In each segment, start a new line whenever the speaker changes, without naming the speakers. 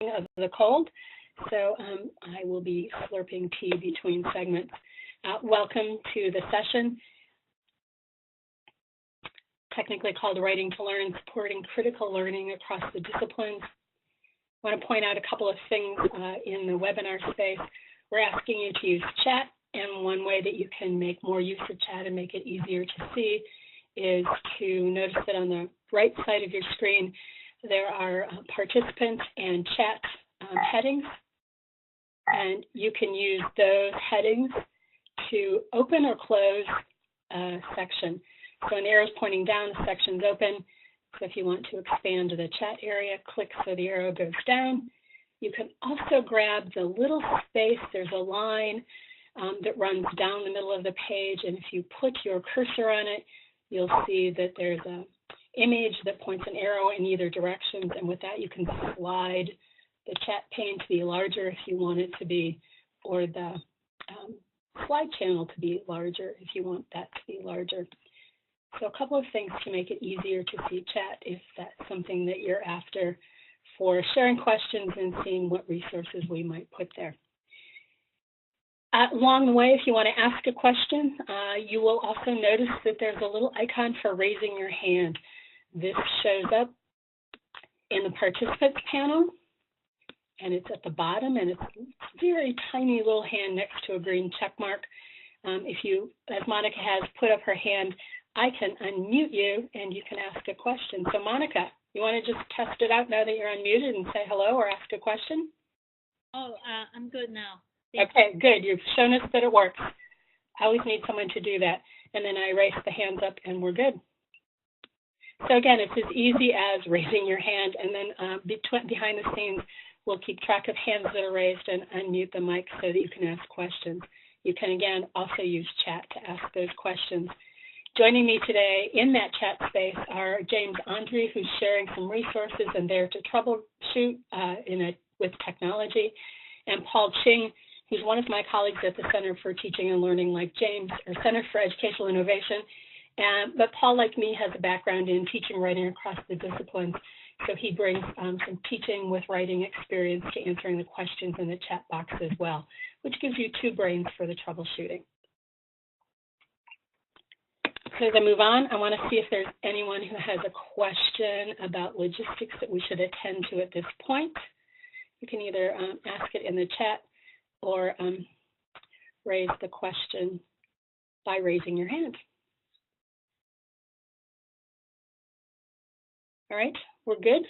of the cold, so I will be slurping tea between segments. Welcome to the session, technically called Writing to Learn, Supporting Critical Learning Across the Disciplines. I want to point out a couple of things in the webinar space. We're asking you to use chat, and one way that you can make more use of chat and make it easier to see is to notice that on the right side of your screen, there are participants and chat headings, and you can use those headings to open or close a section. So an arrow is pointing down, the section's open. So if you want to expand the chat area, click so the arrow goes down. You can also grab the little space. There's a line that runs down the middle of the page, and if you put your cursor on it, you'll see that there's an image that points an arrow in either directions, and with that you can slide the chat pane to be larger if you want it to be, or the slide channel to be larger if you want that to be larger. So a couple of things to make it easier to see chat if that's something that you're after for sharing questions and seeing what resources we might put there. Along the way, if you want to ask a question, you will also notice that there's a little icon for raising your hand. This shows up in the participants panel, and it's at the bottom, and it's a very tiny little hand next to a green check mark. If you, as Monica has put up her hand, I can unmute you and you can ask a question. So Monica, you want to just test it out now that you're unmuted and say hello or ask a question?
Oh, I'm good now.
Okay, good. You've shown us that it works. I always need someone to do that. And then I raise the hands up and we're good. So again, it's as easy as raising your hand, and then behind the scenes, we'll keep track of hands that are raised and unmute the mic so that you can ask questions. You can, again, also use chat to ask those questions. Joining me today in that chat space are James Andre, who's sharing some resources and there to troubleshoot with technology, and Paul Ching, who's one of my colleagues at the Center for Teaching and Learning like James, or Center for Educational Innovation. But Paul, like me, has a background in teaching writing across the disciplines, so he brings some teaching with writing experience to answering the questions in the chat box as well, which gives you two brains for the troubleshooting. So as I move on, I want to see if there's anyone who has a question about logistics that we should attend to at this point. You can either ask it in the chat or raise the question by raising your hand. All right, we're good.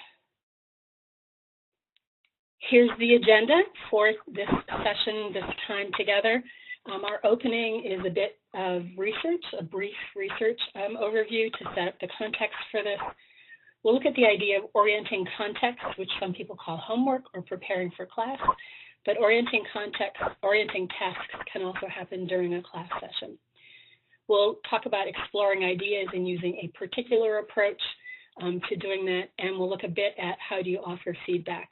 Here's the agenda for this session, this time together. Our opening is a bit of research, a brief research overview to set up the context for this. We'll look at the idea of orienting context, which some people call homework or preparing for class, but orienting context, orienting tasks can also happen during a class session. We'll talk about exploring ideas and using a particular approach to doing that, and we'll look a bit at how do you offer feedback.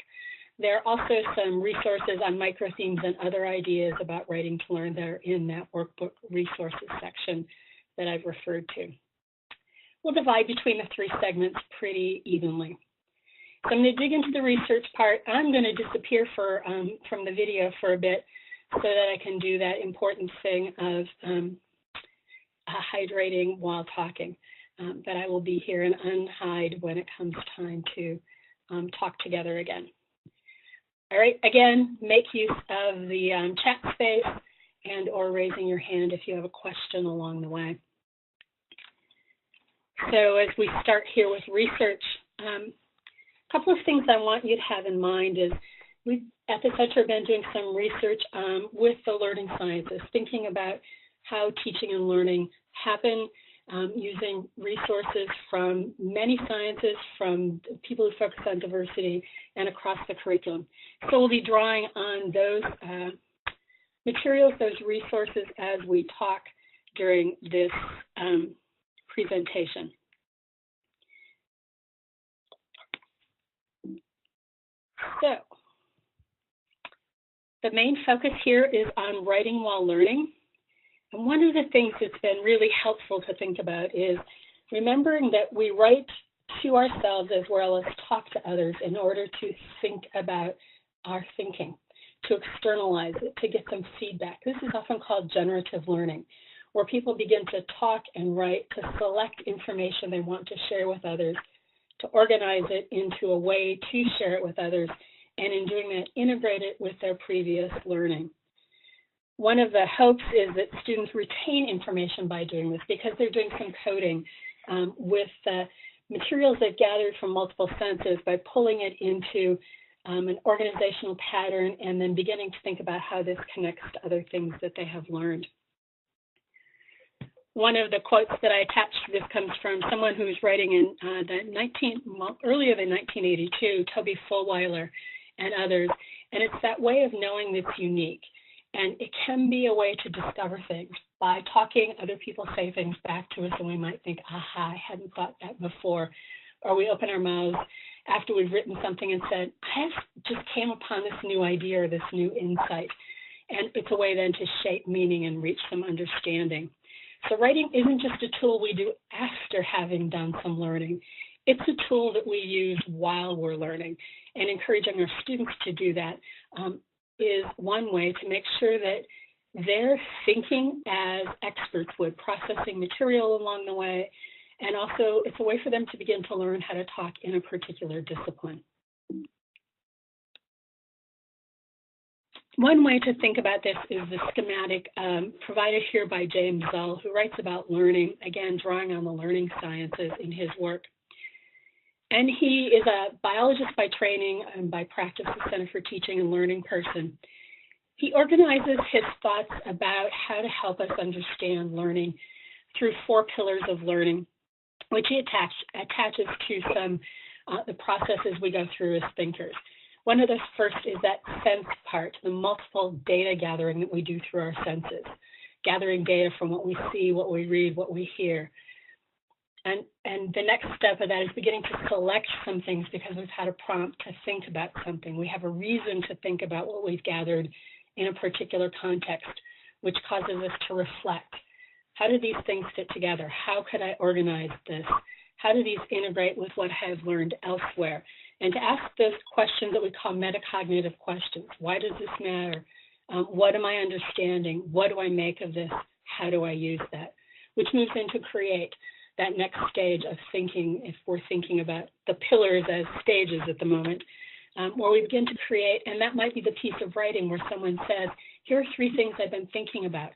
There are also some resources on micro themes and other ideas about writing to learn that are in that workbook resources section that I've referred to. We'll divide between the three segments pretty evenly. So I'm going to dig into the research part. I'm going to disappear from the video for a bit so that I can do that important thing of hydrating while talking. But I will be here and unhide when it comes time to talk together again. All right, again, make use of the chat space and or raising your hand if you have a question along the way. So as we start here with research, a couple of things I want you to have in mind is we've at the center been doing some research with the learning sciences, thinking about how teaching and learning happen, using resources from many sciences, from people who focus on diversity and across the curriculum. So we'll be drawing on those materials, those resources as we talk during this presentation. So the main focus here is on writing while learning. And one of the things that's been really helpful to think about is remembering that we write to ourselves as well as talk to others in order to think about our thinking, to externalize it, to get some feedback. This is often called generative learning, where people begin to talk and write to select information they want to share with others, to organize it into a way to share it with others, and in doing that, integrate it with their previous learning. One of the hopes is that students retain information by doing this because they're doing some coding with materials they've gathered from multiple senses by pulling it into an organizational pattern and then beginning to think about how this connects to other things that they have learned. One of the quotes that I attached to this comes from someone who's writing in earlier than 1982, Toby Fulweiler and others, and it's that way of knowing that's unique. And it can be a way to discover things by talking. Other people say things back to us and we might think, aha, I hadn't thought that before. Or we open our mouths after we've written something and said, I just came upon this new idea or this new insight. And it's a way then to shape meaning and reach some understanding. So writing isn't just a tool we do after having done some learning. It's a tool that we use while we're learning, and encouraging our students to do that is one way to make sure that they're thinking as experts would, processing material along the way, and also it's a way for them to begin to learn how to talk in a particular discipline. One way to think about this is the schematic provided here by James Zull, who writes about learning, again, drawing on the learning sciences in his work. And he is a biologist by training and by practice, a Center for Teaching and Learning person. He organizes his thoughts about how to help us understand learning through 4 pillars of learning, which he attaches to some the processes we go through as thinkers. One of the first is that sense part, the multiple data gathering that we do through our senses, gathering data from what we see, what we read, what we hear. And the next step of that is beginning to select some things because we've had a prompt to think about something. We have a reason to think about what we've gathered in a particular context, which causes us to reflect. How do these things fit together? How could I organize this? How do these integrate with what I have learned elsewhere? And to ask those questions that we call metacognitive questions. Why does this matter? What am I understanding? What do I make of this? How do I use that? Which moves into create, that next stage of thinking, if we're thinking about the pillars as stages at the moment, where we begin to create, and that might be the piece of writing where someone says, here are 3 things I've been thinking about.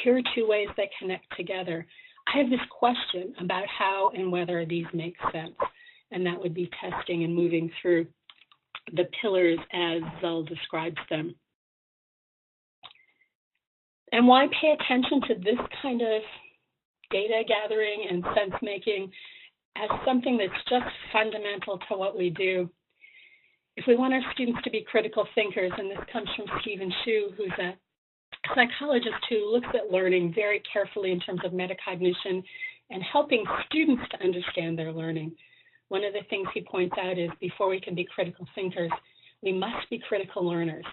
Here are 2 ways they connect together. I have this question about how and whether these make sense. And that would be testing and moving through the pillars as Zull describes them. And why pay attention to this kind of data gathering and sense making as something that's just fundamental to what we do? If we want our students to be critical thinkers, and this comes from Stephen Shu, who's a psychologist who looks at learning very carefully in terms of metacognition and helping students to understand their learning. One of the things he points out is before we can be critical thinkers, we must be critical learners,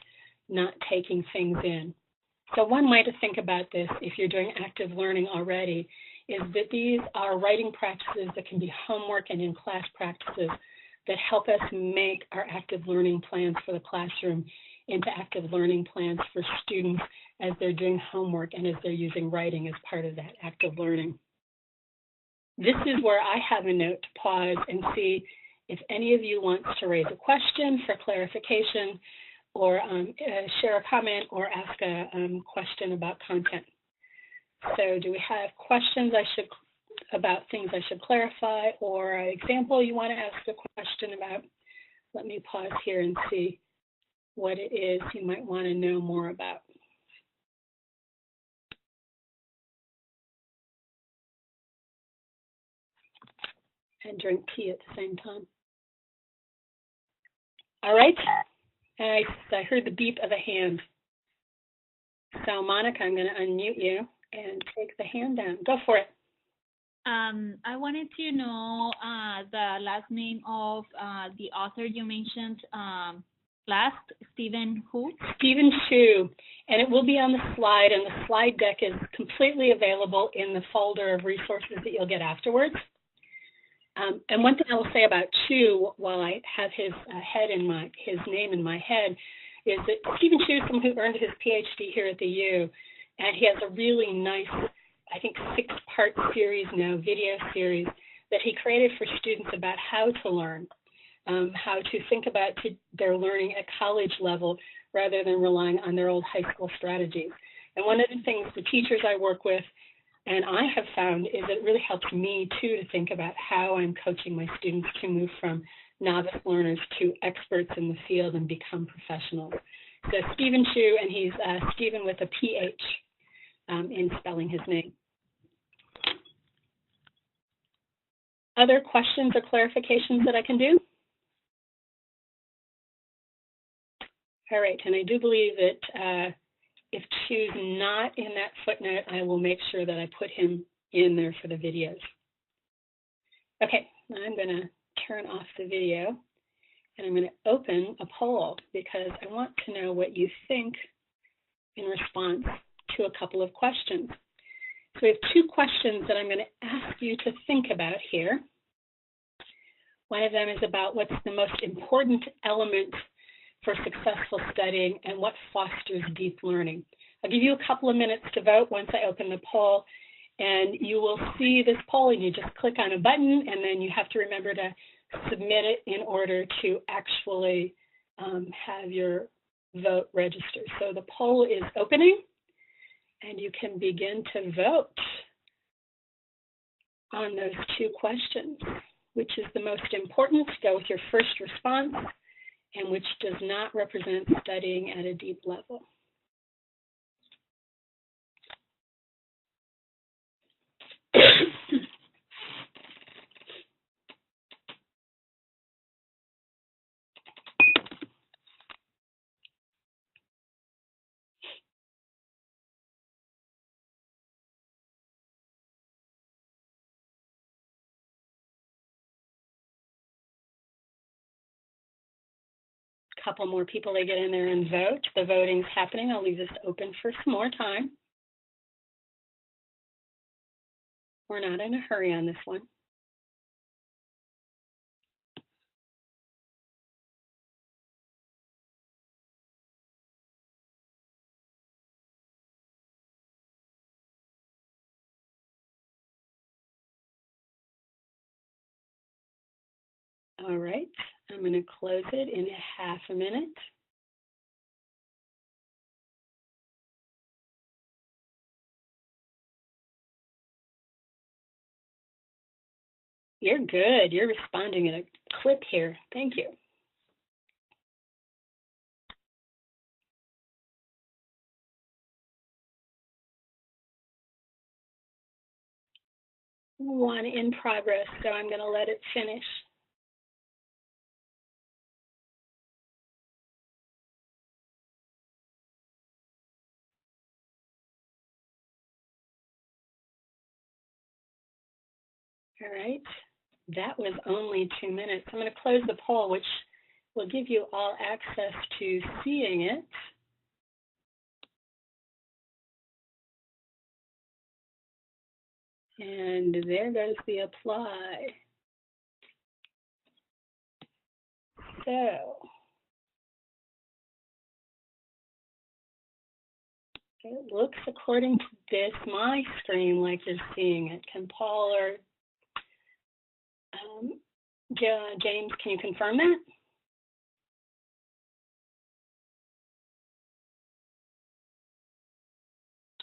not taking things in. So one way to think about this, if you're doing active learning already, is that these are writing practices that can be homework and in-class practices that help us make our active learning plans for the classroom into active learning plans for students as they're doing homework and as they're using writing as part of that active learning. This is where I have a note to pause and see if any of you wants to raise a question for clarification or share a comment or ask a question about content. So do we have questions about things I should clarify, or an example you want to ask a question about? Let me pause here and see what it is you might want to know more about. And drink tea at the same time. All right, I heard the beep of a hand. So Monica, I'm going to unmute you and take the hand down. Go for it.
I wanted to know the last name of the author you mentioned last, Stephen who?
Stephen Shu, and it will be on the slide, and the slide deck is completely available in the folder of resources that you'll get afterwards. And one thing I will say about Chu, while I have his name in my head, is that Stephen Chu is someone who earned his PhD here at the U, and he has a really nice, I think, 6-part series now, video series, that he created for students about how to learn, how to think about their learning at college level rather than relying on their old high school strategies. And one of the things the teachers I work with and I have found is it really helps me too to think about how I'm coaching my students to move from novice learners to experts in the field and become professionals. So Stephen Chu, and he's Stephen with a PH in spelling his name. Other questions or clarifications that I can do? All right, and I do believe that if Chu's not in that footnote, I will make sure that I put him in there for the videos. Okay, now I'm going to turn off the video and I'm going to open a poll because I want to know what you think in response to a couple of questions. So we have 2 questions that I'm going to ask you to think about here. One of them is about what's the most important element for successful studying and what fosters deep learning. I'll give you a couple of minutes to vote once I open the poll, and you will see this poll and you just click on a button and then you have to remember to submit it in order to actually have your vote registered. So the poll is opening and you can begin to vote on those 2 questions. Which is the most important? Go with your first response, and which does not represent studying at a deep level. Couple more people to get in there and vote. The voting's happening. I'll leave this open for some more time. We're not in a hurry on this one. All right, I'm going to close it in half a minute. You're good. You're responding in a clip here. Thank you. One in progress, so I'm going to let it finish. All right, that was only 2 minutes. I'm going to close the poll, which will give you all access to seeing it. And there goes the apply. So it looks, according to this, my screen, like you're seeing it. Can Paul or James, can you confirm that?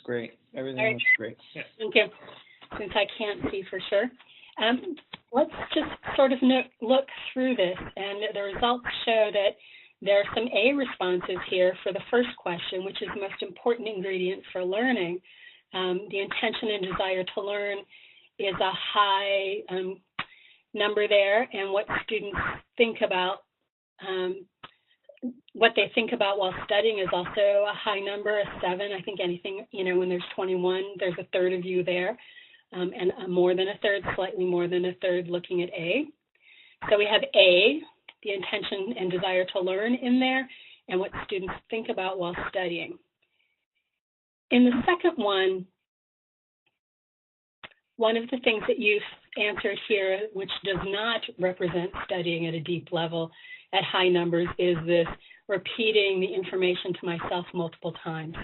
Great. Everything looks great.
Yeah. Thank you. Since I can't see for sure. Let's just sort of look through this, and the results show that there are some A responses here for the first question, which is the most important ingredient for learning. The intention and desire to learn is a high number there, and what students think about, what they think about while studying is also a high number, a 7. I think anything, when there's 21, there's a third of you there, and more than a third, slightly more than a third looking at A. So we have A, the intention and desire to learn in there, and what students think about while studying. In the second one of the things that you answer here, which does not represent studying at a deep level at high numbers, is this repeating the information to myself multiple times.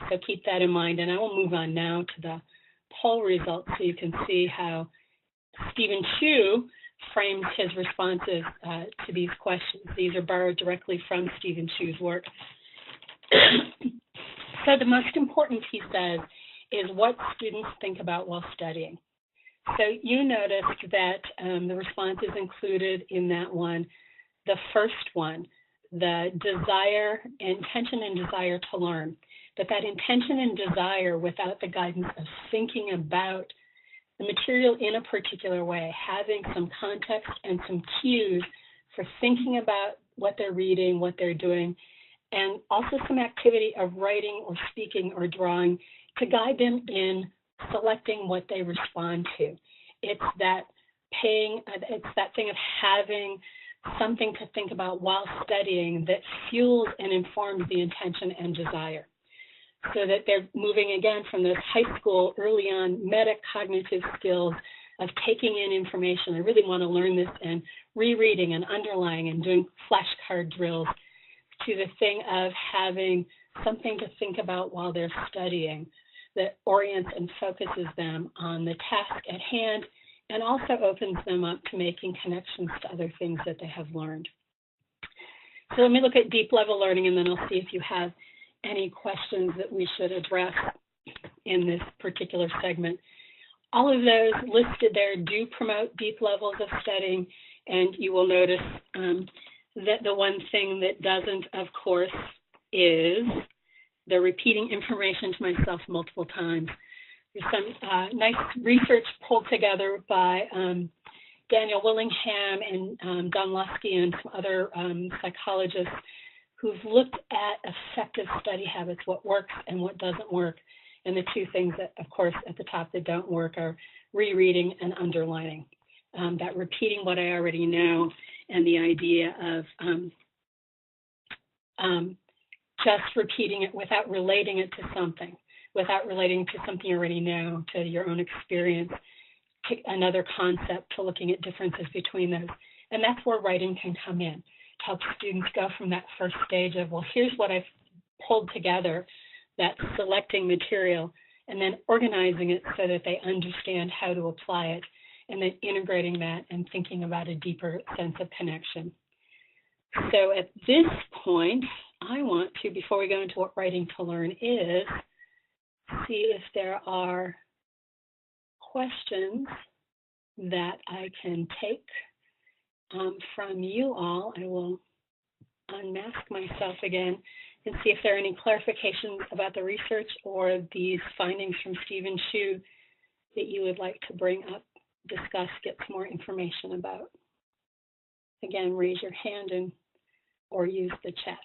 So keep that in mind. And I will move on now to the poll results so you can see how Stephen Chu frames his responses to these questions. These are borrowed directly from Stephen Chu's work. So the most important, he says, is what students think about while studying. So you noticed that the responses included in that one, the first one, the desire, intention and desire to learn. But that intention and desire without the guidance of thinking about the material in a particular way, having some context and some cues for thinking about what they're reading, what they're doing, and also some activity of writing or speaking or drawing to guide them in selecting what they respond to. It's that thing of having something to think about while studying that fuels and informs the intention and desire. So that they're moving again from those high school, early on metacognitive skills of taking in information. I really want to learn this, and rereading and underlining and doing flashcard drills, to the thing of having something to think about while they're studying that orients and focuses them on the task at hand and also opens them up to making connections to other things that they have learned. So let me look at deep level learning, and then I'll see if you have any questions that we should address in this particular segment. All of those listed there do promote deep levels of studying, and you will notice that the one thing that doesn't, of course, is the repeating information to myself multiple times. There's some nice research pulled together by Daniel Willingham and Don Lusky and some other psychologists who've looked at effective study habits, what works and what doesn't work. And the two things that, of course, at the top that don't work are rereading and underlining. That repeating what I already know, and the idea of just repeating it without relating it to something, without relating to something you already know, to your own experience, to another concept, to looking at differences between those. And that's where writing can come in, to help students go from that first stage of, well, here's what I've pulled together, that selecting material, and then organizing it so that they understand how to apply it, and then integrating that and thinking about a deeper sense of connection. So at this point, I want to, before we go into what writing to learn is, see if there are questions that I can take from you all. I will unmask myself again and see if there are any clarifications about the research or these findings from Stephen Chu that you would like to bring up, discuss, get some more information about. Again, raise your hand and or use the chat.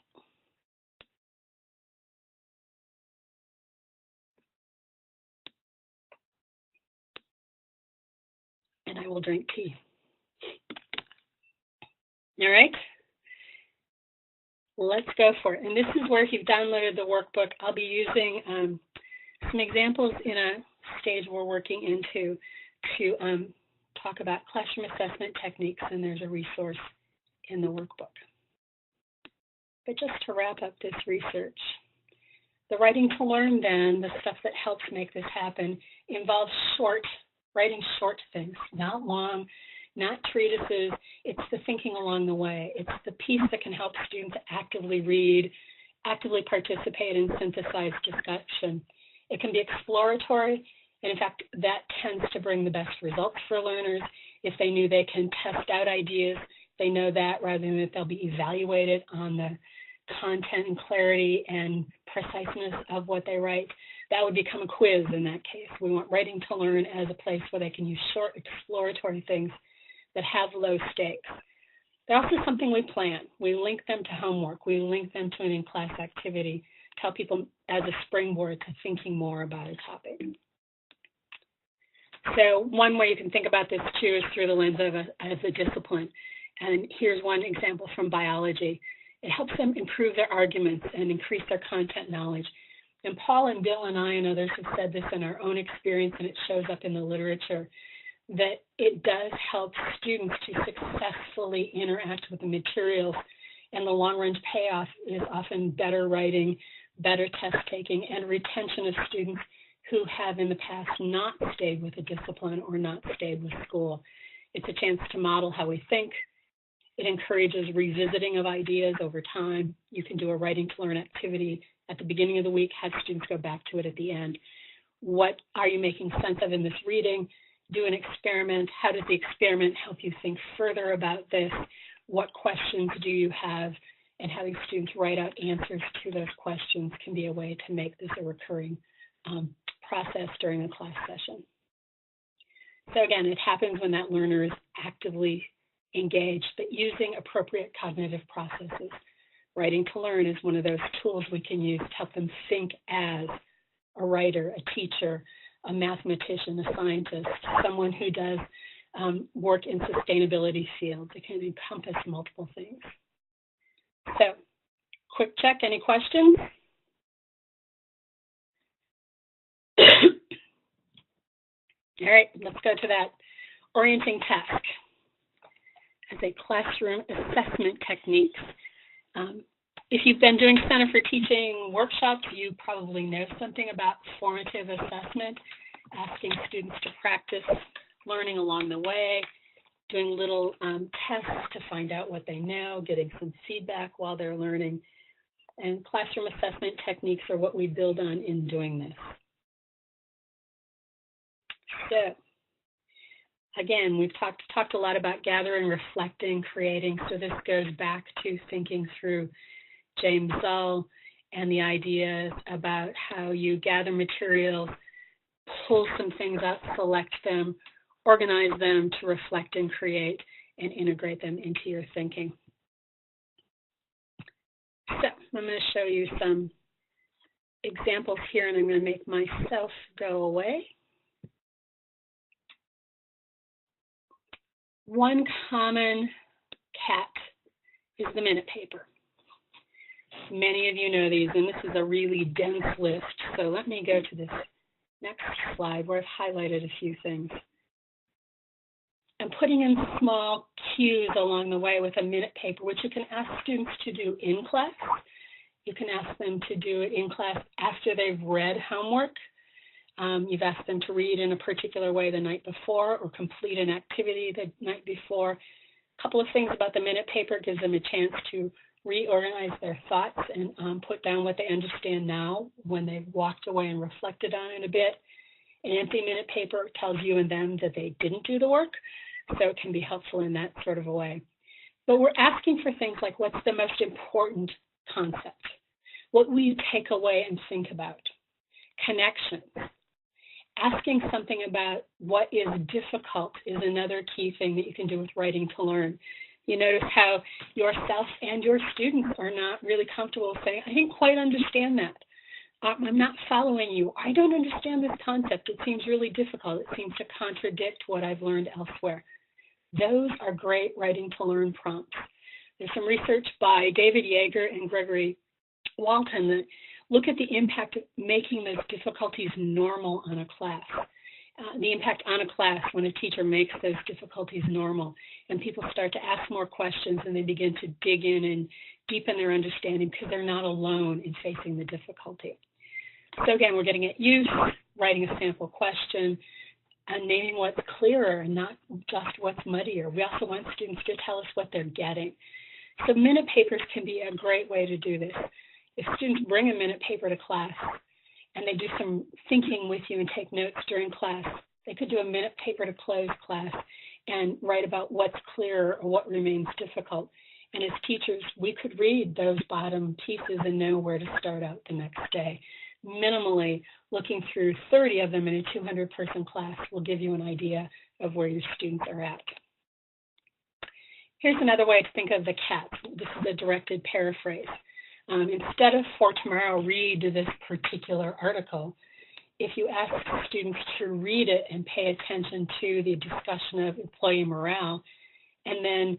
And I will drink tea. All right. Let's go for it. And this is where, if you've downloaded the workbook, I'll be using some examples in a stage we're working into to talk about classroom assessment techniques, and there's a resource in the workbook. But just to wrap up this research, the writing to learn then, the stuff that helps make this happen, involves writing short things, not long, not treatises. It's the thinking along the way. It's the piece that can help students actively read, actively participate in synthesized discussion. It can be exploratory, and in fact, that tends to bring the best results for learners. If they knew they can test out ideas, they know that, rather than that they'll be evaluated on the content and clarity and preciseness of what they write. That would become a quiz in that case. We want writing to learn as a place where they can use short exploratory things that have low stakes. They're also something we plan. We link them to homework. We link them to an in-class activity to help people as a springboard to thinking more about a topic. So one way you can think about this too is through the lens of a discipline. And here's one example from biology. It helps them improve their arguments and increase their content knowledge. And Paul and Bill and I and others have said this in our own experience, and it shows up in the literature, that it does help students to successfully interact with the materials, and the long-range payoff is often better writing, better test taking, and retention of students who have in the past not stayed with a discipline or not stayed with school. It's a chance to model how we think. It encourages revisiting of ideas over time. You can do a writing to learn activity at the beginning of the week, have students go back to it at the end. What are you making sense of in this reading? Do an experiment. How does the experiment help you think further about this? What questions do you have? And having students write out answers to those questions can be a way to make this a recurring process during a class session. So again, it happens when that learner is actively engaged, but using appropriate cognitive processes. Writing to learn is one of those tools we can use to help them think as a writer, a teacher, a mathematician, a scientist, someone who does work in sustainability fields. It can encompass multiple things. So, quick check, any questions? All right, let's go to that orienting task as a classroom assessment technique. If you've been doing Center for Teaching workshops, you probably know something about formative assessment, asking students to practice learning along the way, doing little tests to find out what they know, getting some feedback while they're learning. And classroom assessment techniques are what we build on in doing this. So, again, we've talked a lot about gathering, reflecting, creating. So this goes back to thinking through James Zull and the ideas about how you gather materials, pull some things out, select them, organize them to reflect and create, and integrate them into your thinking. So I'm going to show you some examples here, and I'm going to make myself go away. One common cat is the minute paper. Many of you know these, and this is a really dense list. So let me go to this next slide where I've highlighted a few things. I'm putting in small cues along the way with a minute paper, which you can ask students to do in class. You can ask them to do it in class after they've read homework. You've asked them to read in a particular way the night before or complete an activity the night before. A couple of things about the minute paper: gives them a chance to reorganize their thoughts and put down what they understand now when they've walked away and reflected on it a bit. An empty minute paper tells you and them that they didn't do the work, so it can be helpful in that sort of a way. But we're asking for things like, what's the most important concept? What will you take away and think about? Connections. Asking something about what is difficult is another key thing that you can do with writing to learn. You notice how yourself and your students are not really comfortable saying, I didn't quite understand that. I'm not following you. I don't understand this concept. It seems really difficult. It seems to contradict what I've learned elsewhere. Those are great writing to learn prompts. There's some research by David Yeager and Gregory Walton that look at the impact of making those difficulties normal on a class. The impact on a class when a teacher makes those difficulties normal, and people start to ask more questions and they begin to dig in and deepen their understanding because they're not alone in facing the difficulty. So again, we're getting at use, writing a sample question, and naming what's clearer and not just what's muddier. We also want students to tell us what they're getting. So minute papers can be a great way to do this. If students bring a minute paper to class and they do some thinking with you and take notes during class, they could do a minute paper to close class and write about what's clear or what remains difficult. And as teachers, we could read those bottom pieces and know where to start out the next day. Minimally, looking through 30 of them in a 200-person class will give you an idea of where your students are at. Here's another way to think of the cat. This is a directed paraphrase. Instead of for tomorrow, read this particular article, if you ask students to read it and pay attention to the discussion of employee morale, and then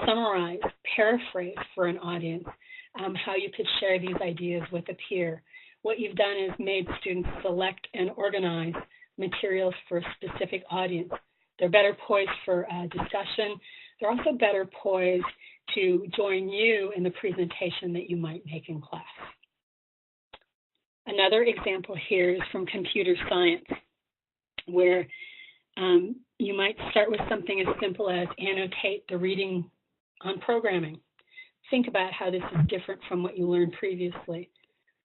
summarize, paraphrase for an audience, how you could share these ideas with a peer. What you've done is made students select and organize materials for a specific audience. They're better poised for discussion. They're also better poised to join you in the presentation that you might make in class. Another example here is from computer science, where you might start with something as simple as annotate the reading on programming. Think about how this is different from what you learned previously.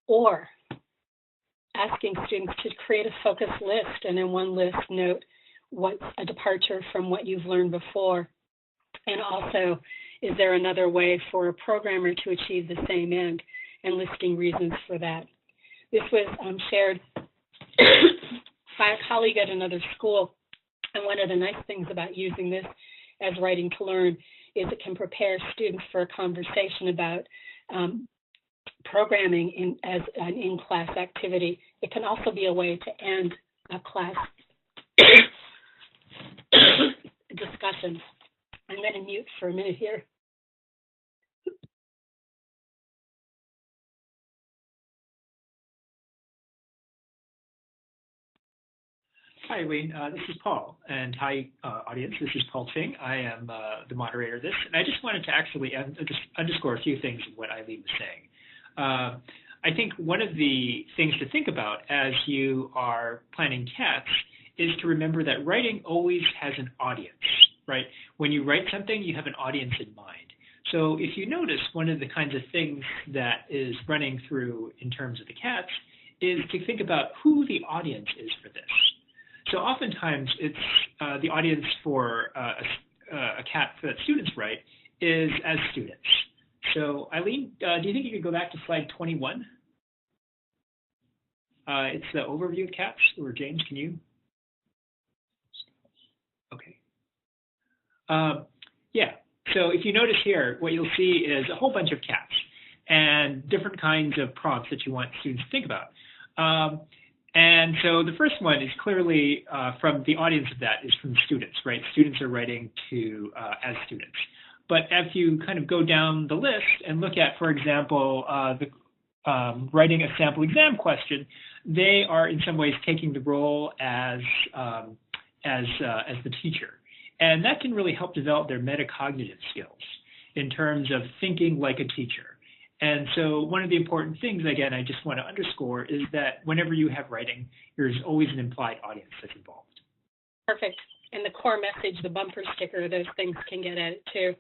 Or asking students to create a focus list, and in one list note what's a departure from what you've learned before. And also, is there another way for a programmer to achieve the same end, and listing reasons for that. This was shared by a colleague at another school. And one of the nice things about using this as Writing to Learn is it can prepare students for a conversation about programming as an in-class activity. It can also be a way to end a class discussion. I'm going to mute for a minute here.
Hi, Eileen. This is Paul. And hi, audience. This is Paul Ching. I am the moderator of this. And I just wanted to actually just underscore a few things of what Eileen was saying. I think one of the things to think about as you are planning CATs is to remember that writing always has an audience, right? When you write something, you have an audience in mind. So if you notice, one of the kinds of things that is running through in terms of the CATs is to think about who the audience is for this. So oftentimes it's the audience for a CAT that students write is as students. So Eileen, do you think you could go back to slide 21? It's the overview of CATs, or James, can you? Okay. Yeah, so if you notice here, what you'll see is a whole bunch of CATs and different kinds of prompts that you want students to think about. And so the first one is clearly from the audience of that is from students, right? Students are writing to as students. But if you kind of go down the list and look at, for example, writing a sample exam question, they are in some ways taking the role as the teacher. And that can really help develop their metacognitive skills in terms of thinking like a teacher. And so one of the important things, again, I just want to underscore is that whenever you have writing, there's always an implied audience that's involved.
Perfect. And the core message, the bumper sticker, those things can get at it too.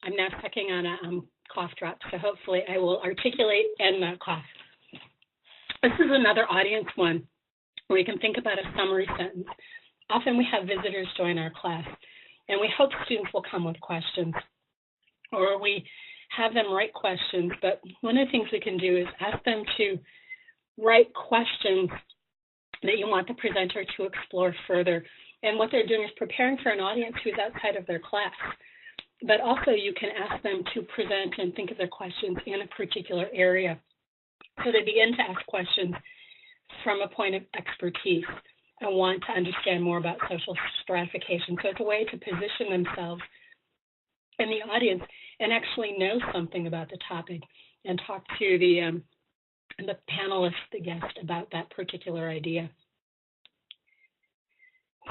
I'm now sucking on a cough drop, so hopefully I will articulate and not cough. This is another audience one where you can think about a summary sentence. Often we have visitors join our class, and we hope students will come with questions, or we have them write questions, but one of the things we can do is ask them to write questions that you want the presenter to explore further. And what they're doing is preparing for an audience who's outside of their class. But also you can ask them to present and think of their questions in a particular area. So they begin to ask questions from a point of expertise and want to understand more about social stratification. So it's a way to position themselves in the audience and actually know something about the topic and talk to the panelist, the guest, about that particular idea.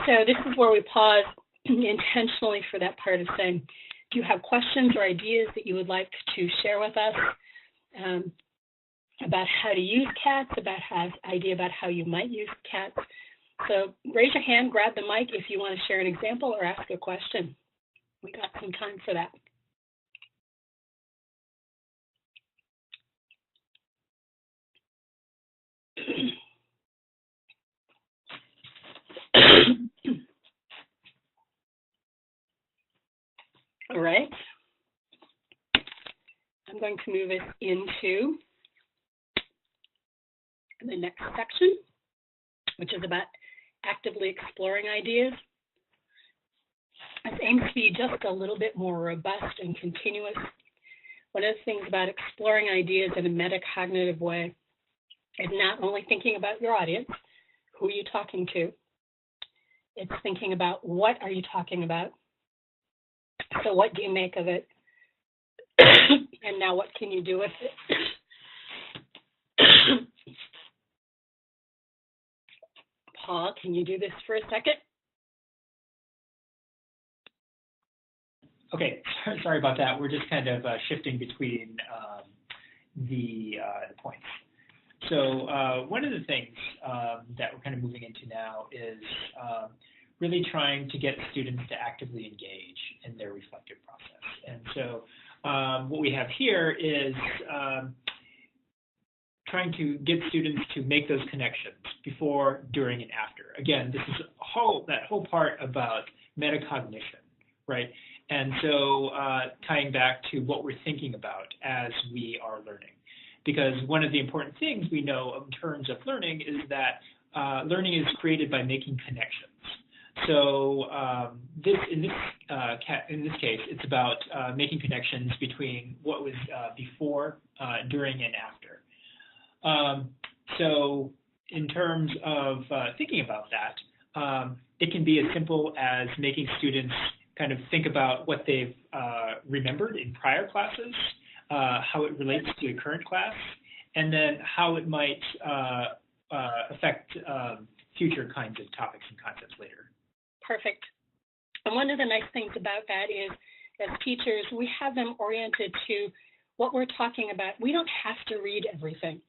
So this is where we pause intentionally for that part of saying, do you have questions or ideas that you would like to share with us about how to use CATs, idea about how you might use CATs? So raise your hand, grab the mic if you want to share an example or ask a question. We got some time for that. All right. I'm going to move us into the next section, which is about actively exploring ideas. It aims to be just a little bit more robust and continuous. One of the things about exploring ideas in a metacognitive way is not only thinking about your audience, who are you talking to, it's thinking about what are you talking about. So what do you make of it? And now what can you do with it? Paul, can you do this for a second?
Okay, sorry about that. We're just kind of shifting between the points. So one of the things that we're kind of moving into now is really trying to get students to actively engage in their reflective process. And so what we have here is trying to get students to make those connections before, during, and after. Again, this is that whole part about metacognition, right? And so tying back to what we're thinking about as we are learning. Because one of the important things we know in terms of learning is that learning is created by making connections. So in this case, it's about making connections between what was before, during, and after. So in terms of thinking about that, it can be as simple as making students kind of think about what they've remembered in prior classes, how it relates to the current class, and then how it might affect future kinds of topics and concepts later.
Perfect. And one of the nice things about that is, as teachers, we have them oriented to what we're talking about. We don't have to read everything.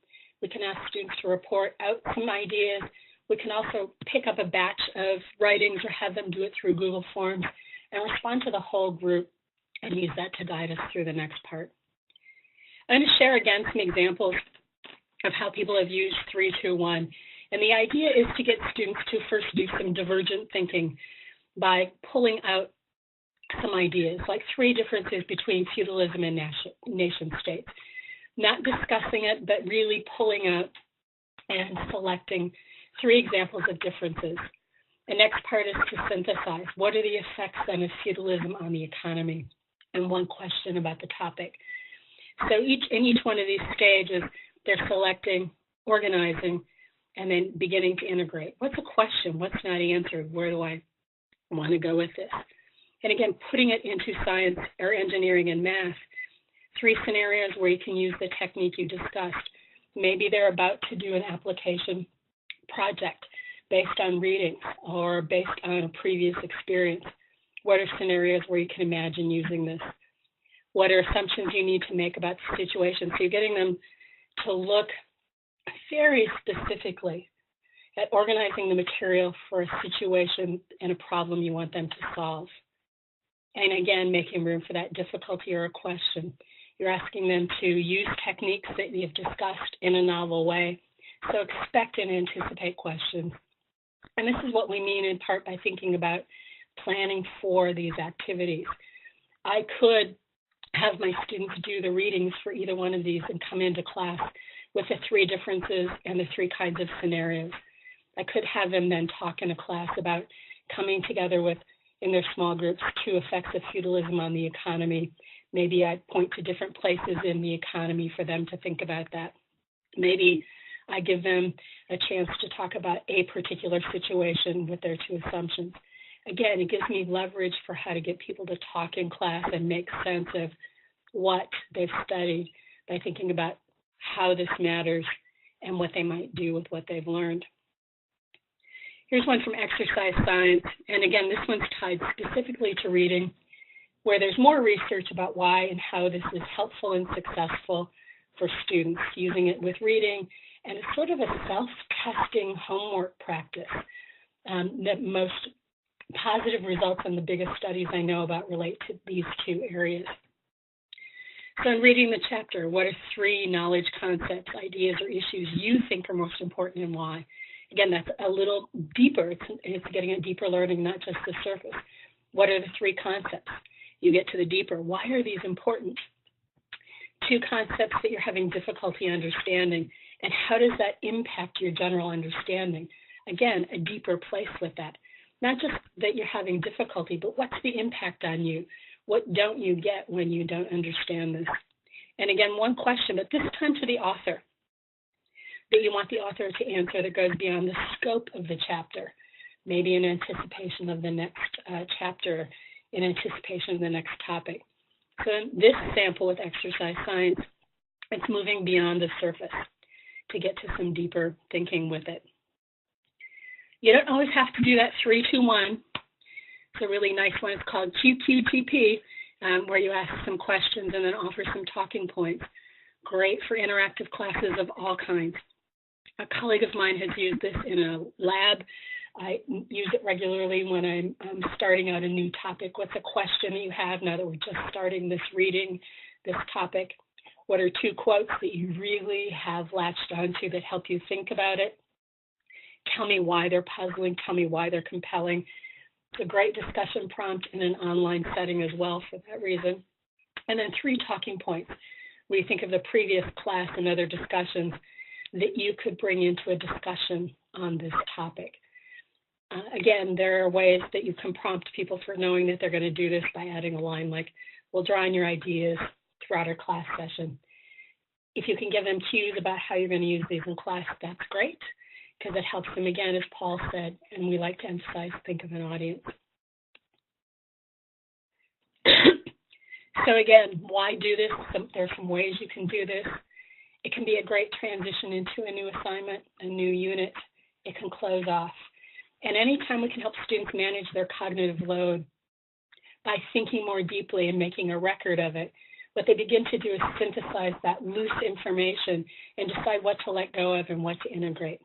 We can ask students to report out some ideas. We can also pick up a batch of writings or have them do it through Google Forms and respond to the whole group and use that to guide us through the next part. I'm going to share again some examples of how people have used 3-2-1. And the idea is to get students to first do some divergent thinking by pulling out some ideas, like 3 differences between feudalism and nation states. Not discussing it, but really pulling out and selecting 3 examples of differences. The next part is to synthesize. What are the effects then of feudalism on the economy? And one question about the topic. So in each one of these stages, they're selecting, organizing, and then beginning to integrate. What's a question? What's not answered? Where do I want to go with this? And again, putting it into science or engineering and math. 3 scenarios where you can use the technique you discussed. Maybe they're about to do an application project based on readings or based on a previous experience. What are scenarios where you can imagine using this? What are assumptions you need to make about the situation? So you're getting them to look very specifically at organizing the material for a situation and a problem you want them to solve. And again, making room for that difficulty or a question. You're asking them to use techniques that you've discussed in a novel way. So expect and anticipate questions. And this is what we mean in part by thinking about planning for these activities. I could have my students do the readings for either one of these and come into class with the 3 differences and the 3 kinds of scenarios. I could have them then talk in a class about coming together with, in their small groups, 2 effects of feudalism on the economy. Maybe I point to different places in the economy for them to think about that. Maybe I give them a chance to talk about a particular situation with their 2 assumptions. Again, it gives me leverage for how to get people to talk in class and make sense of what they've studied by thinking about how this matters and what they might do with what they've learned. Here's one from Exercise Science. And again, this one's tied specifically to reading, where there's more research about why and how this is helpful and successful for students, using it with reading. And it's sort of a self-testing homework practice that most positive results in the biggest studies I know about relate to these 2 areas. So in reading the chapter, what are 3 knowledge concepts, ideas, or issues you think are most important and why? Again, that's a little deeper. It's getting a deeper learning, not just the surface. What are the 3 concepts? You get to the deeper. Why are these important? 2 concepts that you're having difficulty understanding, and how does that impact your general understanding? Again, a deeper place with that. Not just that you're having difficulty, but what's the impact on you? What don't you get when you don't understand this? And again, one question, but this time to the author, that you want the author to answer that goes beyond the scope of the chapter, maybe in anticipation of the next chapter, in anticipation of the next topic. So in this sample with Exercise Science, it's moving beyond the surface to get to some deeper thinking with it. You don't always have to do that 3-2-1. It's a really nice one. It's called QQTP. where you ask some questions and then offer some talking points. Great for interactive classes of all kinds. A colleague of mine has used this in a lab. I use it regularly when I'm starting out a new topic. What's a question that you have now that we're just starting this reading, this topic? What are 2 quotes that you really have latched onto that help you think about it? Tell me why they're puzzling. Tell me why they're compelling. It's a great discussion prompt in an online setting as well for that reason. And then 3 talking points. When you think of the previous class and other discussions that you could bring into a discussion on this topic. Again, there are ways that you can prompt people for knowing that they're going to do this by adding a line like, we'll draw on your ideas throughout our class session. If you can give them cues about how you're going to use these in class, that's great, because it helps them, again, as Paul said, and we like to emphasize, think of an audience. So again, why do this? There's some ways you can do this. It can be a great transition into a new assignment, a new unit. It can close off. And anytime we can help students manage their cognitive load by thinking more deeply and making a record of it, what they begin to do is synthesize that loose information and decide what to let go of and what to integrate.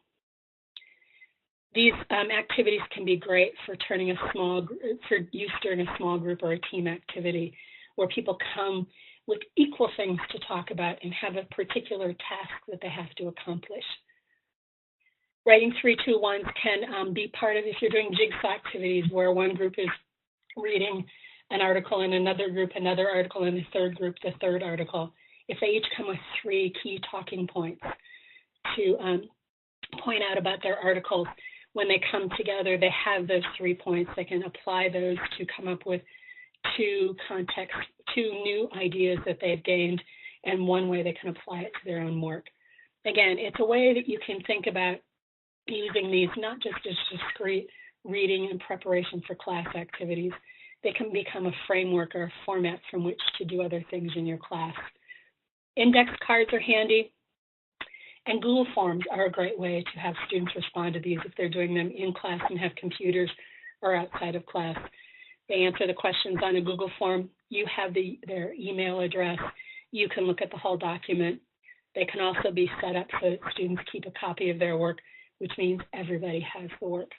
These activities can be great for turning for use during a small group or a team activity where people come with equal things to talk about and have a particular task that they have to accomplish. Writing 3-2-1s can be part of, if you're doing jigsaw activities where one group is reading an article and another group another article and the third group the third article. If they each come with 3 key talking points to point out about their articles, when they come together, they have those 3 points. They can apply those to come up with 2 new ideas that they've gained, and one way they can apply it to their own work. Again, it's a way that you can think about using these not just as discrete reading and preparation for class activities. They can become a framework or a format from which to do other things in your class. Index cards are handy, and Google Forms are a great way to have students respond to these if they're doing them in class and have computers or outside of class. They answer the questions on a Google form. You have their email address. You can look at the whole document. They can also be set up so that students keep a copy of their work, which means everybody has the work.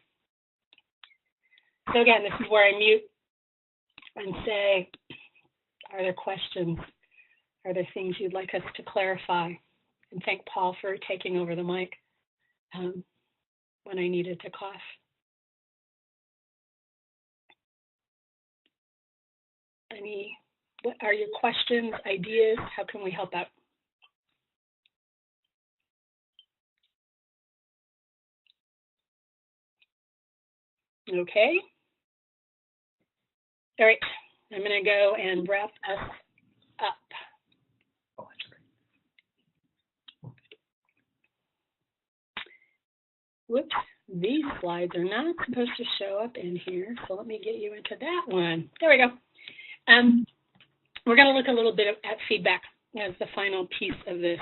So again, this is where I mute and say, are there questions? Are there things you'd like us to clarify? And thank Paul for taking over the mic when I needed to cough. What are your questions, ideas? How can we help out? Okay. All right, I'm going to go and wrap us up.
Oh, that's great.
Whoops, these slides are not supposed to show up in here, so let me get you into that one. There we go. We're going to look a little bit at feedback as the final piece of this,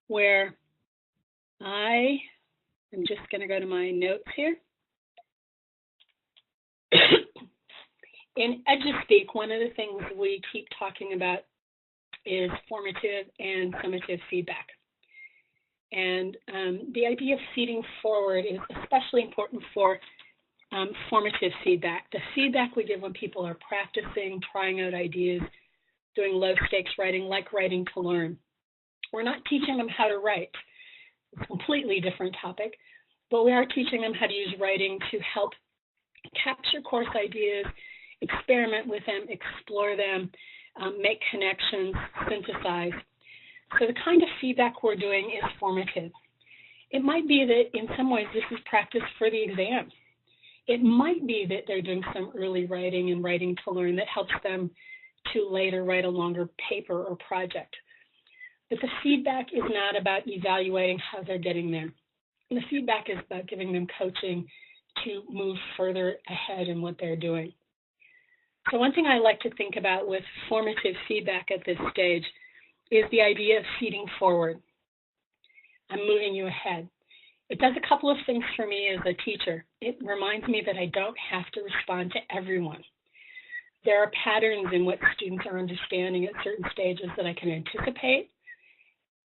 where I am just going to go to my notes here. In EduSpeak, one of the things we keep talking about is formative and summative feedback. And the idea of feeding forward is especially important for formative feedback. The feedback we give when people are practicing, trying out ideas, doing low-stakes writing, like writing to learn. We're not teaching them how to write. It's a completely different topic, but we are teaching them how to use writing to help capture course ideas, experiment with them, explore them, make connections, synthesize. So the kind of feedback we're doing is formative. It might be that in some ways this is practice for the exam. It might be that they're doing some early writing and writing to learn that helps them to later write a longer paper or project. But the feedback is not about evaluating how they're getting there. The feedback is about giving them coaching to move further ahead in what they're doing. So one thing I like to think about with formative feedback at this stage is the idea of feeding forward. I'm moving you ahead. It does a couple of things for me as a teacher. It reminds me that I don't have to respond to everyone. There are patterns in what students are understanding at certain stages that I can anticipate,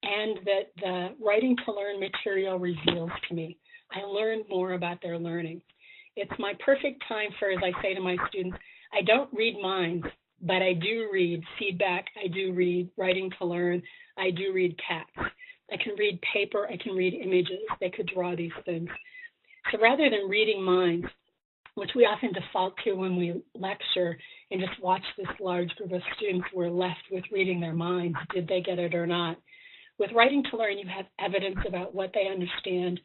and that the Writing to Learn material reveals to me. I learn more about their learning. It's my perfect time for, as I say to my students, I don't read minds, but I do read feedback. I do read Writing to Learn. I do read CATs. I can read paper. I can read images. They could draw these things. So rather than reading minds, which we often default to when we lecture and just watch this large group of students, we're left with reading their minds. Did they get it or not? With Writing to Learn, you have evidence about what they understand,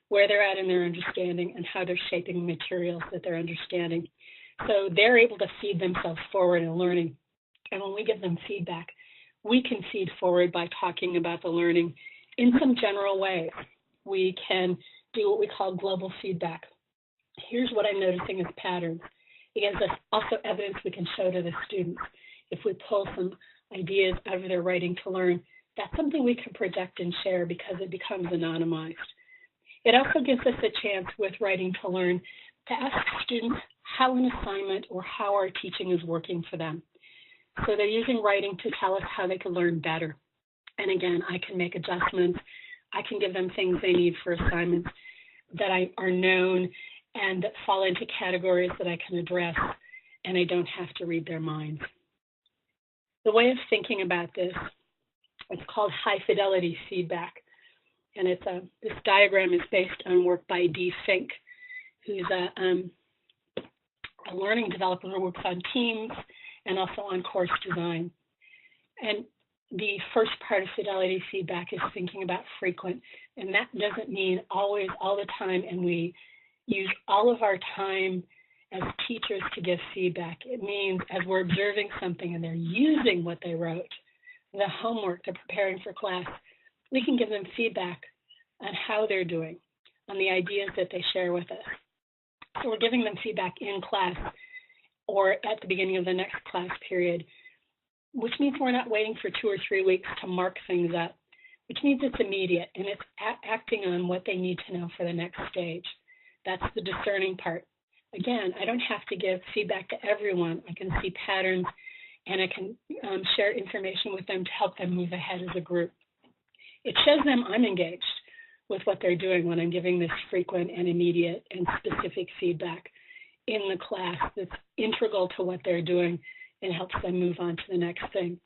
where they're at in their understanding, and how they're shaping the materials that they're understanding. So they're able to feed themselves forward in learning. And when we give them feedback, we can feed forward by talking about the learning in some general ways. We can do what we call global feedback. Here's what I'm noticing as patterns. It gives us also evidence we can show to the students. If we pull some ideas out of their Writing to Learn, that's something we can project and share because it becomes anonymized. It also gives us a chance with Writing to Learn to ask students how an assignment or how our teaching is working for them. So they're using writing to tell us how they can learn better. And again, I can make adjustments. I can give them things they need for assignments that are known and that fall into categories that I can address, and I don't have to read their minds. The way of thinking about this, it's called high fidelity feedback. And this diagram is based on work by Dee Fink, who's a learning developer who works on teams and also on course design. And the first part of fidelity feedback is thinking about frequent. And that doesn't mean always, all the time, and we use all of our time as teachers to give feedback. It means as we're observing something and they're using what they wrote, the homework they're preparing for class, we can give them feedback on how they're doing, on the ideas that they share with us. So we're giving them feedback in class or at the beginning of the next class period, which means we're not waiting for 2 or 3 weeks to mark things up, which means it's immediate and it's acting on what they need to know for the next stage. That's the discerning part. Again, I don't have to give feedback to everyone. I can see patterns and I can share information with them to help them move ahead as a group. It shows them I'm engaged with what they're doing when I'm giving this frequent and immediate and specific feedback in the class that's integral to what they're doing and helps them move on to the next thing.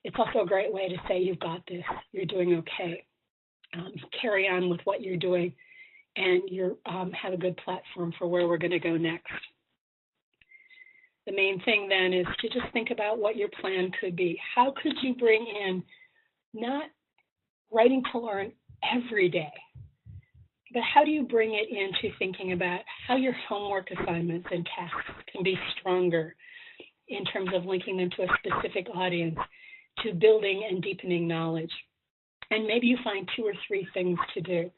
It's also a great way to say, you've got this, you're doing okay. Carry on with what you're doing, and you have a good platform for where we're going to go next. The main thing then is to just think about what your plan could be. How could you bring in not Writing to Learn every day, but how do you bring it into thinking about how your homework assignments and tasks can be stronger in terms of linking them to a specific audience, to building and deepening knowledge. And maybe you find 2 or 3 things to do,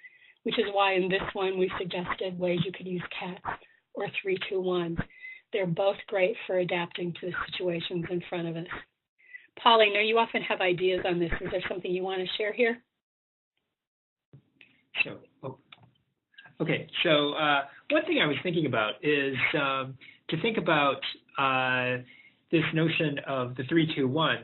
which is why in this one we suggested ways you could use CATs or 3-2-1s. They're both great for adapting to the situations in front of us. Paul, I know you often have ideas on this. Is there something you want to share here?
Okay, so one thing I was thinking about is to think about this notion of the 3-2-1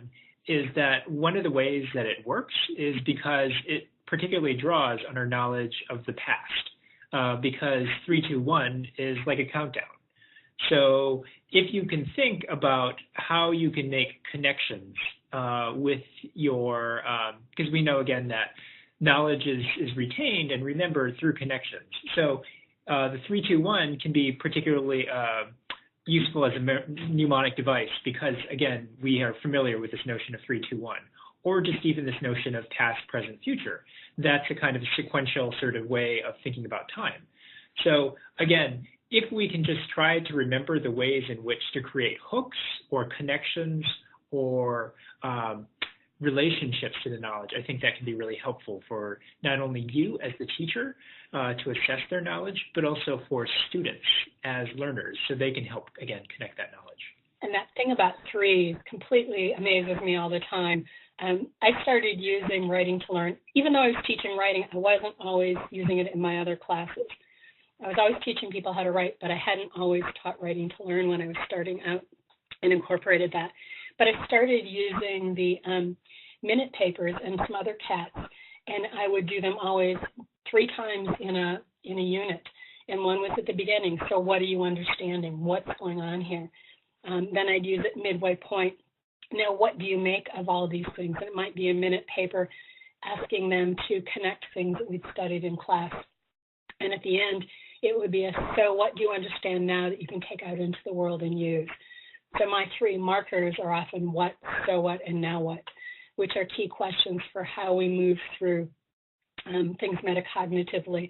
is that one of the ways that it works is because it particularly draws on our knowledge of the past, because 3-2-1 is like a countdown. So if you can think about how you can make connections with your, because we know again that knowledge is retained and remembered through connections. So the 3-2-1 can be particularly useful as a mnemonic device because, again, we are familiar with this notion of 3-2-1, or just even this notion of past, present, future. That's a kind of sequential sort of way of thinking about time. So again, if we can just try to remember the ways in which to create hooks or connections or relationships to the knowledge, I think that can be really helpful for not only you as the teacher to assess their knowledge, but also for students as learners so they can help, again, connect that knowledge.
And that thing about 3 completely amazes me all the time. I started using Writing to Learn. Even though I was teaching writing, I wasn't always using it in my other classes. I was always teaching people how to write, but I hadn't always taught Writing to Learn when I was starting out. and incorporated that. But I started using the minute papers and some other CATs, and I would do them always 3 times in a unit. And one was at the beginning. So what are you understanding? What's going on here? Then I'd use it midway point. Now, what do you make of all these things? And it might be a minute paper asking them to connect things that we'd studied in class. And at the end, it would be a, so what do you understand now that you can take out into the world and use? So my 3 markers are often what, so what, and now what, which are key questions for how we move through things metacognitively.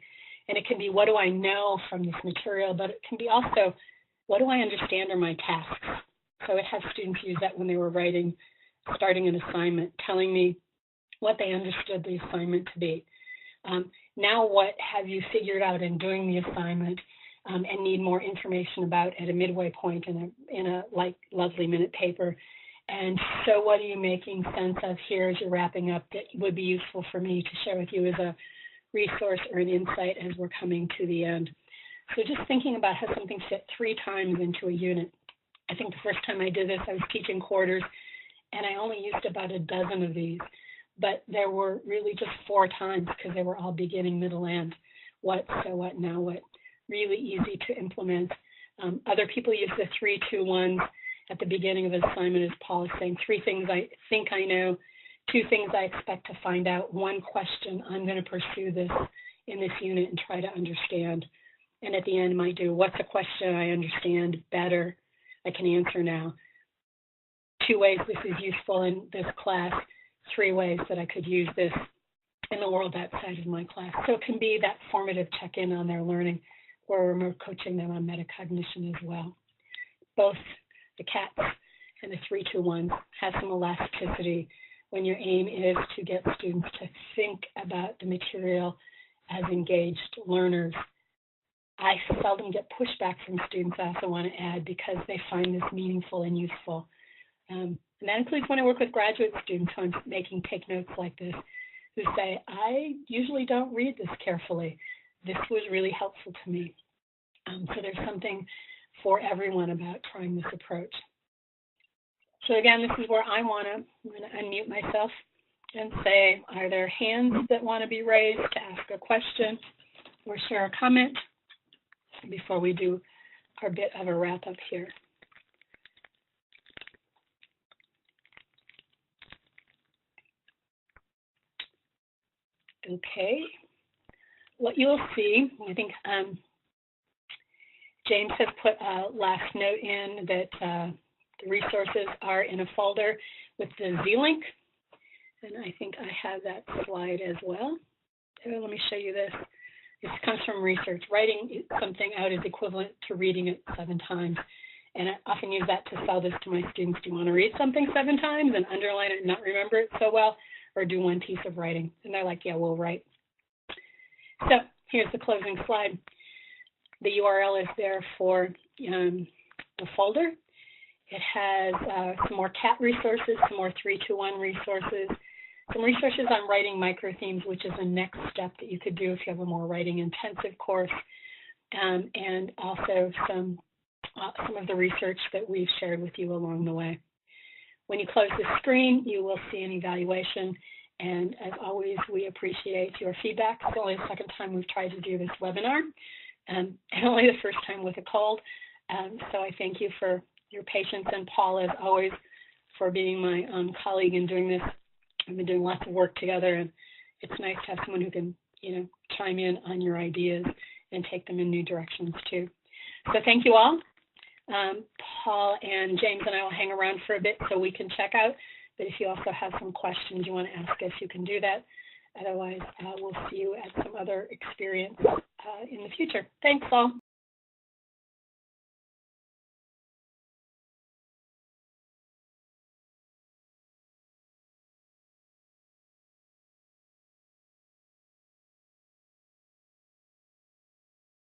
And it can be, what do I know from this material? But it can be also, what do I understand are my tasks? So it has students use that when they were writing, starting an assignment, telling me what they understood the assignment to be. Now what have you figured out in doing the assignment and need more information about at a midway point in a like lovely minute paper? And so what are you making sense of here as you're wrapping up that would be useful for me to share with you as a resource or an insight as we're coming to the end? So just thinking about how something fit 3 times into a unit. I think the first time I did this, I was teaching quarters, and I only used about a dozen of these. But there were really just 4 times because they were all beginning, middle, end. What, so what, now what. Really easy to implement. Other people use the 3-2-1 at the beginning of the assignment, as Paul is saying. 3 things I think I know, 2 things I expect to find out, 1 question, I'm going to pursue this in this unit and try to understand. And at the end, might do, what's a question I understand better, I can answer now. 2 ways this is useful in this class, 3 ways that I could use this in the world outside of my class. So it can be that formative check-in on their learning where we're coaching them on metacognition as well. Both the CATs and the 3-2-1 have some elasticity when your aim is to get students to think about the material as engaged learners. I seldom get pushback from students, I also want to add, because they find this meaningful and useful. And that includes when I work with graduate students who I'm making take notes like this, who say, I usually don't read this carefully. This was really helpful to me. So there's something for everyone about trying this approach. So again, this is where I'm going to unmute myself and say, are there hands that want to be raised to ask a question or share a comment before we do our bit of a wrap up here? Okay, what you'll see, I think James has put a last note in that the resources are in a folder with the Z-link, and I think I have that slide as well. So let me show you this. This comes from research. Writing something out is equivalent to reading it 7 times, and I often use that to sell this to my students. Do you want to read something 7 times and underline it and not remember it so well? Or do 1 piece of writing? And they're like, yeah, we'll write. So here's the closing slide. The URL is there for the folder. It has some more CAT resources, some more 3-2-1 resources, some resources on writing micro-themes, which is a next step that you could do if you have a more writing intensive course, and also some of the research that we've shared with you along the way. When you close the screen, you will see an evaluation. And as always, we appreciate your feedback. It's only the 2nd time we've tried to do this webinar, and only the 1st time with a cold. So I thank you for your patience, and Paul, as always, for being my colleague in doing this. We've been doing lots of work together, and it's nice to have someone who can, chime in on your ideas and take them in new directions too. So thank you all. Paul and James and I will hang around for a bit so we can check out. But if you also have some questions you want to ask us, you can do that. Otherwise, we'll see you at some other experience in the future. Thanks all.